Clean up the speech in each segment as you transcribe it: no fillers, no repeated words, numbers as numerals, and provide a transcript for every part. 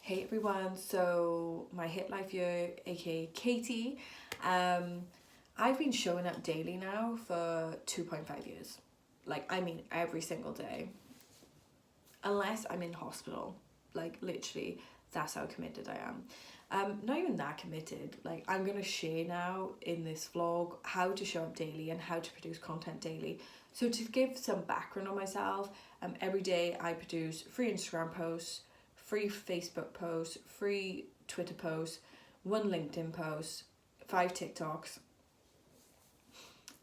Hey everyone, so my hit life here, aka Katie. I've been showing up daily now for 2.5 years. Every single day. Unless I'm in hospital. Like literally, that's how committed I am. Not even that committed. Like I'm gonna share now in this vlog how to show up daily and how to produce content daily. So to give some background on myself, every day I produce 3 Instagram posts, 3 Facebook posts, 3 Twitter posts, 1 LinkedIn post, 5 TikToks,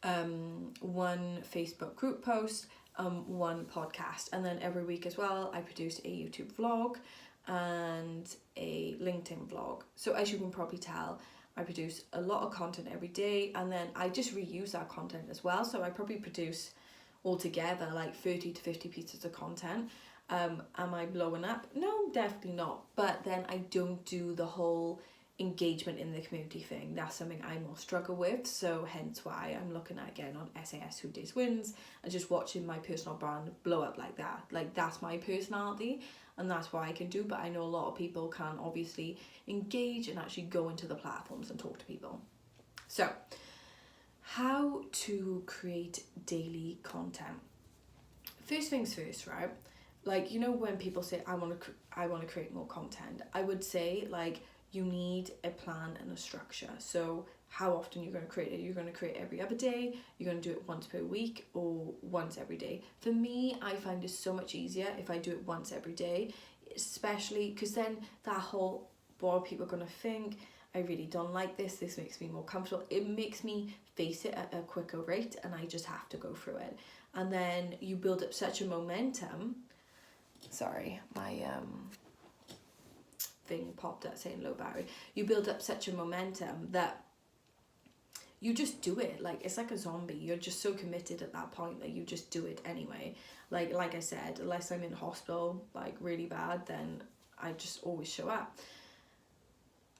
1 Facebook group post, 1 podcast, and then every week as well I produce a YouTube vlog and a LinkedIn vlog. So as you can probably tell, I produce a lot of content every day, and then I just reuse that content as well. So I probably produce altogether like 30 to 50 pieces of content. Am I blowing up? No, definitely not. But then I don't do the whole engagement in the community thing. That's something I more struggle with. So hence why I'm looking at again on SAS Who Days Wins and just watching my personal brand blow up like that. Like that's my personality and that's what I can do. But I know a lot of people can obviously engage and actually go into the platforms and talk to people. So how to create daily content. First things first, right? Like, you know, when people say I want to create more content, I would say like you need a plan and a structure. So how often you're going to create it? You're going to create every other day, you're going to do it once per week or once every day. For me, I find it so much easier if I do it once every day, especially because then that whole what are people going to think? I really don't like this makes me more comfortable. It makes me face it at a quicker rate and I just have to go through it. And then you build up such a momentum. Sorry, my thing popped up saying low battery. You build up such a momentum that you just do it. Like it's like a zombie. You're just so committed at that point that you just do it anyway. Like I said, unless I'm in hospital like really bad, then I just always show up.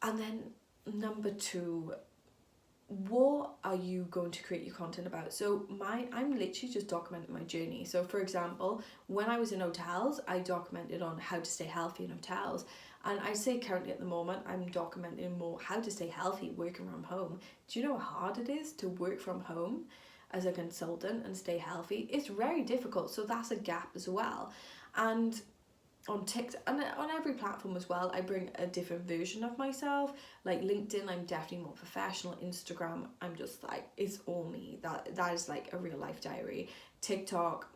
And then number 2, what are you going to create your content about? So I'm literally just documenting my journey. So for example, when I was in hotels, I documented on how to stay healthy in hotels. And I say currently at the moment, I'm documenting more how to stay healthy working from home. Do you know how hard it is to work from home as a consultant and stay healthy? It's very difficult. So that's a gap as well. And on TikTok and on every platform as well, I bring a different version of myself. Like LinkedIn, I'm definitely more professional. Instagram, I'm just like, it's all me. That is like a real life diary. TikTok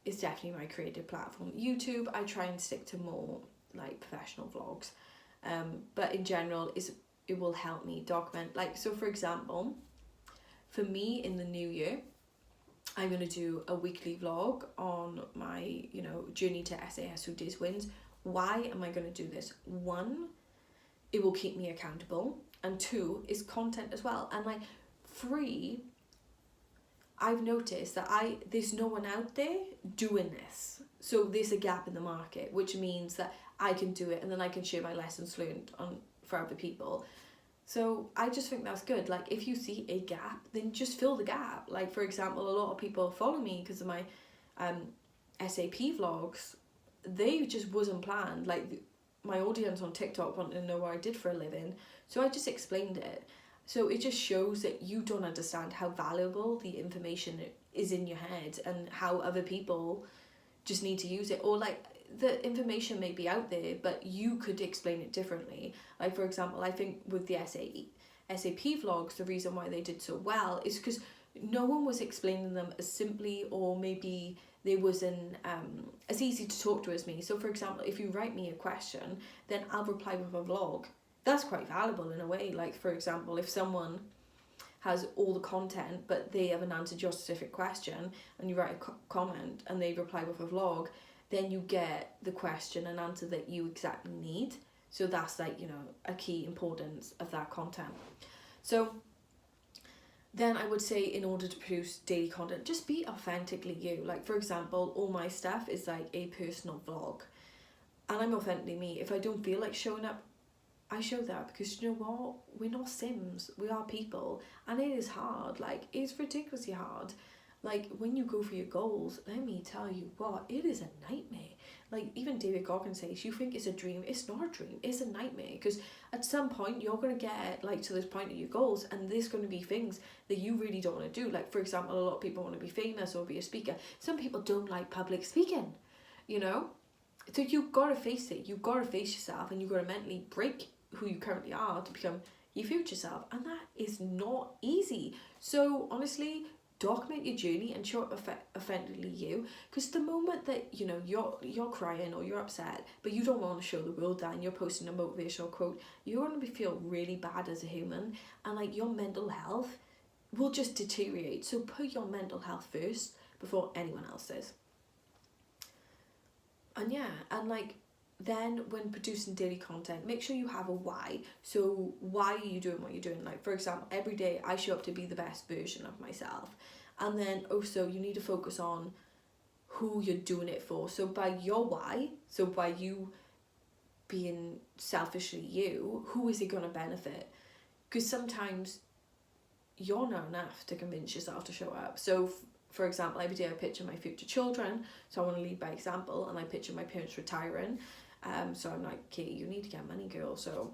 is definitely my creative platform. YouTube, I try and stick to more like professional vlogs. But in general, it will help me document. Like, so for example, for me in the new year, I'm going to do a weekly vlog on my, journey to SAS Who Days Wins. Why am I going to do this? 1, it will keep me accountable. And 2, is content as well. And like 3, I've noticed that there's no one out there doing this. So there's a gap in the market, which means that I can do it and then I can share my lessons learned for other people. So I just think that's good. Like if you see a gap, then just fill the gap. Like for example, a lot of people follow me because of my SAP vlogs. They just wasn't planned. Like my audience on TikTok wanted to know what I did for a living. So I just explained it. So it just shows that you don't understand how valuable the information is in your head and how other people just need to use it. Or like the information may be out there, but you could explain it differently. Like for example, I think with the SAP vlogs, the reason why they did so well is because no one was explaining them as simply, or maybe they wasn't as easy to talk to as me. So for example, if you write me a question, then I'll reply with a vlog. That's quite valuable in a way. Like for example, if someone has all the content but they haven't answered your specific question and you write a comment and they reply with a vlog, then you get the question and answer that you exactly need. So that's like, a key importance of that content. So then I would say in order to produce daily content, just be authentically you. Like for example, all my stuff is like a personal vlog and I'm authentically me. If I don't feel like showing up, I show that because you know what? We're not Sims. We are people. And it is hard. Like, it's ridiculously hard. Like, when you go for your goals, let me tell you what, it is a nightmare. like even David Goggins says, you think it's a dream. It's not a dream, it's a nightmare, because at some point you're going to get like to this point of your goals, and there's going to be things that you really don't want to do. Like for example, a lot of people want to be famous or be a speaker. Some people don't like public speaking, you know. So you've got to face it, you've got to face yourself, and you've got to mentally break who you currently are to become your future self, and that is not easy. So honestly, document your journey and show it authentically you, because the moment that you know you're crying or you're upset but you don't want to show the world that, and you're posting a motivational quote, you're going to feel really bad as a human, and like your mental health will just deteriorate. So put your mental health first before anyone else's. And yeah, and like then when producing daily content, make sure you have a why. So why are you doing what you're doing? Like for example, every day I show up to be the best version of myself. And then also you need to focus on who you're doing it for. So by your why, so by you being selfishly you, who is it going to benefit? Because sometimes you're not enough to convince yourself to show up. So for example, every day I picture my future children, so I want to lead by example, and I picture my parents retiring. So I'm like, okay, you need to get money, girl. So,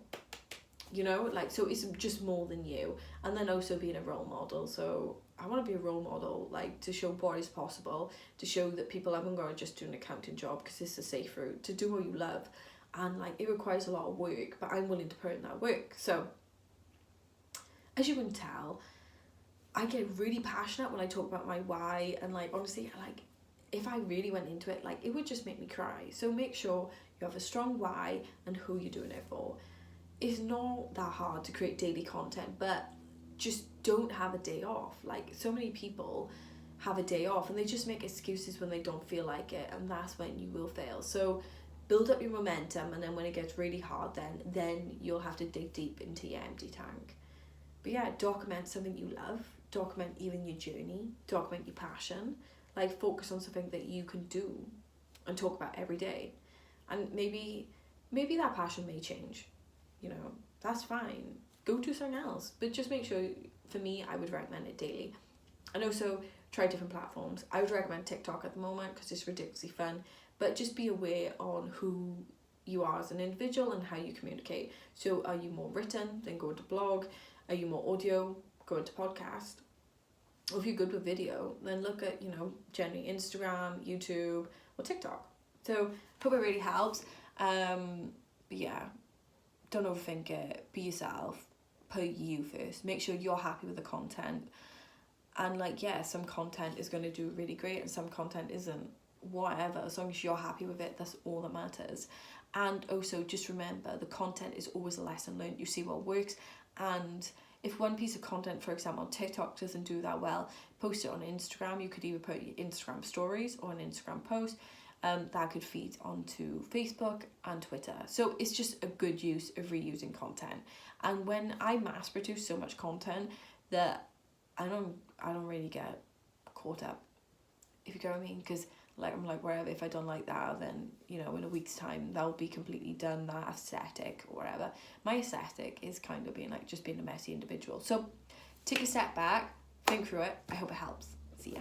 you know, like, so it's just more than you. And then also being a role model. So I want to be a role model, like to show what is possible, to show that people haven't got to just do an accounting job because it's a safe route, to do what you love. And like, it requires a lot of work, but I'm willing to put in that work. So as you can tell, I get really passionate when I talk about my why, and like honestly, like if I really went into it, like it would just make me cry. So make sure you have a strong why and who you're doing it for. It's not that hard to create daily content, but just don't have a day off. Like so many people have a day off and they just make excuses when they don't feel like it, and that's when you will fail. So build up your momentum, and then when it gets really hard, then you'll have to dig deep into your empty tank. But yeah, document something you love, document even your journey, document your passion, like focus on something that you can do and talk about every day. And maybe that passion may change, you know, that's fine. Go do something else, but just make sure, for me, I would recommend it daily. And also try different platforms. I would recommend TikTok at the moment because it's ridiculously fun, but just be aware on who you are as an individual and how you communicate. So are you more written, then go into blog? Are you more audio, go into podcast? Or if you're good with video, then look at, you know, generally Instagram, YouTube, or TikTok. So hope it really helps. But yeah, don't overthink it. Be yourself. Put you first. Make sure you're happy with the content. And like, yeah, some content is going to do really great and some content isn't. Whatever, as long as you're happy with it, that's all that matters. And also just remember, the content is always a lesson learned. You see what works, and if one piece of content, for example, on TikTok doesn't do that well, post it on Instagram. You could either put your Instagram stories or an Instagram post. That could feed onto Facebook and Twitter. So it's just a good use of reusing content. And when I mass produce so much content that I don't really get caught up, if you get what I mean, because like I'm like, wherever, if I don't like that, then you know in a week's time that'll be completely done, that aesthetic or whatever. My aesthetic is kind of being like just being a messy individual. So take a step back, think through it. I hope it helps. See ya.